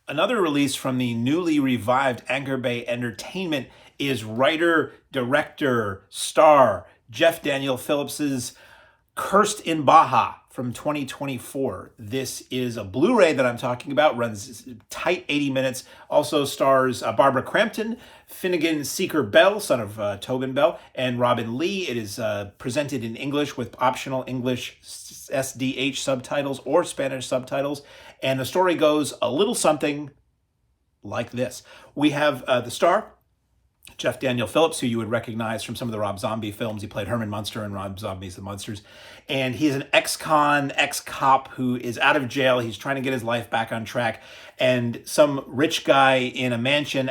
Another release from the newly revived Anchor Bay Entertainment is writer, director, star Jeff Daniel Phillips's Cursed in Baja from 2024. This is a Blu-ray that I'm talking about, runs tight 80 minutes, also stars Barbara Crampton, Finnegan Seeker Bell, son of Tobin Bell, and Robin Lee. It is presented in English with optional English SDH subtitles or Spanish subtitles, and the story goes a little something like this. We have the star, Jeff Daniel Phillips, who you would recognize from some of the Rob Zombie films. He played Herman Munster in Rob Zombie's The Munsters. And he's an ex-con, ex-cop who is out of jail. He's trying to get his life back on track. And some rich guy in a mansion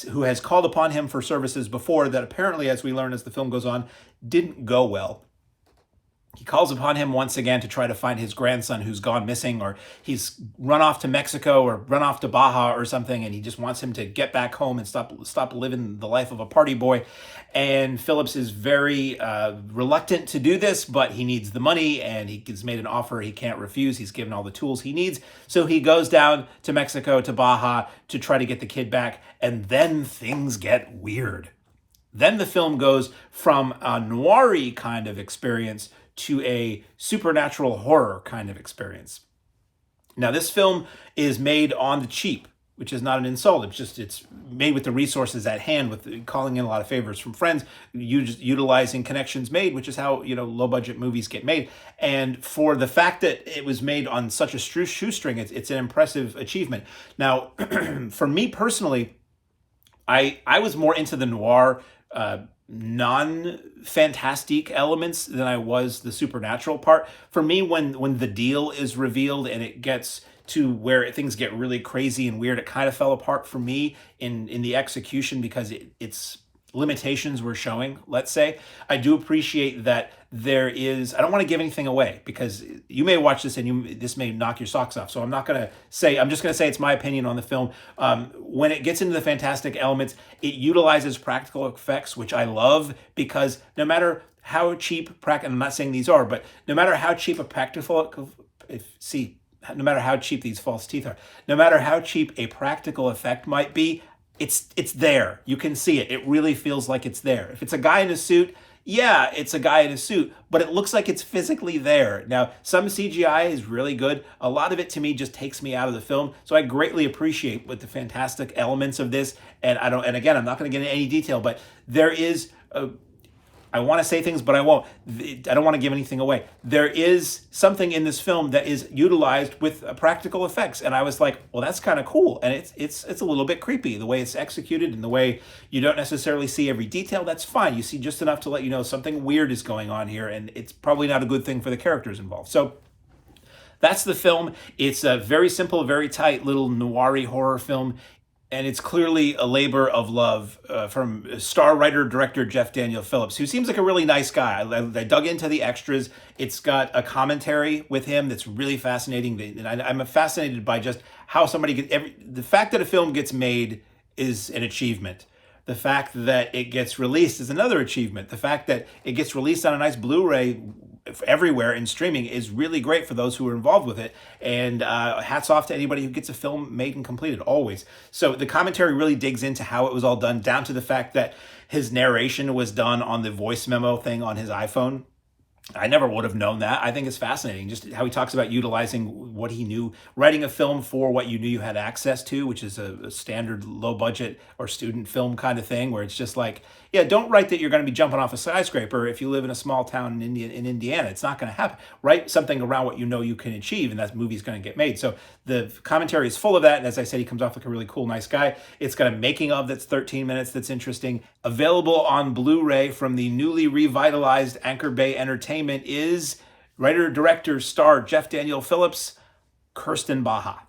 who has called upon him for services before that apparently, as we learn as the film goes on, didn't go well. He calls upon him once again to try to find his grandson who's gone missing, or he's run off to Mexico or run off to Baja or something, and he just wants him to get back home and stop living the life of a party boy. And Phillips is very reluctant to do this, but he needs the money, and he gets made an offer he can't refuse. He's given all the tools he needs. So he goes down to Mexico, to Baja, to try to get the kid back, and then things get weird. Then the film goes from a noir-y kind of experience to a supernatural horror kind of experience. Now, this film is made on the cheap, which is not an insult. It's made with the resources at hand, with calling in a lot of favors from friends, utilizing connections made, which is how, low budget movies get made. And for the fact that it was made on such a shoestring, it's an impressive achievement. Now, for me personally, I was more into the noir, non-fantastic elements than I was the supernatural part. For me, when the deal is revealed and it gets to where things get really crazy and weird, it kind of fell apart for me in the execution because its limitations were showing, let's say. I do appreciate that there is, I don't want to give anything away because you may watch this and this may knock your socks off. So I'm just going to say it's my opinion on the film. When it gets into the fantastic elements, it utilizes practical effects, which I love, because no matter how cheap, I'm not saying these are, but no matter how cheap no matter how cheap these false teeth are, no matter how cheap a practical effect might be, it's there. You can see it. It really feels like it's there. If it's a guy in a suit, yeah, it's a guy in a suit, but it looks like it's physically there. Now, some CGI is really good. A lot of it to me just takes me out of the film. So I greatly appreciate the fantastic elements of this. And again, I'm not going to get into any detail, but there is I want to say things, but I won't. I don't want to give anything away. There is something in this film that is utilized with practical effects, and I was like, well, that's kind of cool. And it's a little bit creepy, the way it's executed and the way you don't necessarily see every detail. That's fine. You see just enough to let you know something weird is going on here, and it's probably not a good thing for the characters involved. So that's the film. It's a very simple, very tight little noir-y horror film. And it's clearly a labor of love from star writer-director Jeff Daniel Phillips, who seems like a really nice guy. I dug into the extras. It's got a commentary with him that's really fascinating. And I'm fascinated by just how somebody the fact that a film gets made is an achievement. The fact that it gets released is another achievement. The fact that it gets released on a nice Blu-ray everywhere in streaming is really great for those who are involved with it. And hats off to anybody who gets a film made and completed, always. So the commentary really digs into how it was all done, down to the fact that his narration was done on the voice memo thing on his iPhone. I never would have known that. I think it's fascinating, just how he talks about utilizing what he knew, writing a film for what you knew you had access to, which is a standard low budget or student film kind of thing, where it's just like, yeah, don't write that you're going to be jumping off a skyscraper if you live in a small town in Indiana. It's not going to happen. Write something around what you know you can achieve, and that movie's going to get made. So the commentary is full of that, and as I said, he comes off like a really cool, nice guy. It's got a making of that's 13 minutes that's interesting. Available on Blu-ray from the newly revitalized Anchor Bay Entertainment is writer, director, star Jeff Daniel Phillips, Cursed in Baja.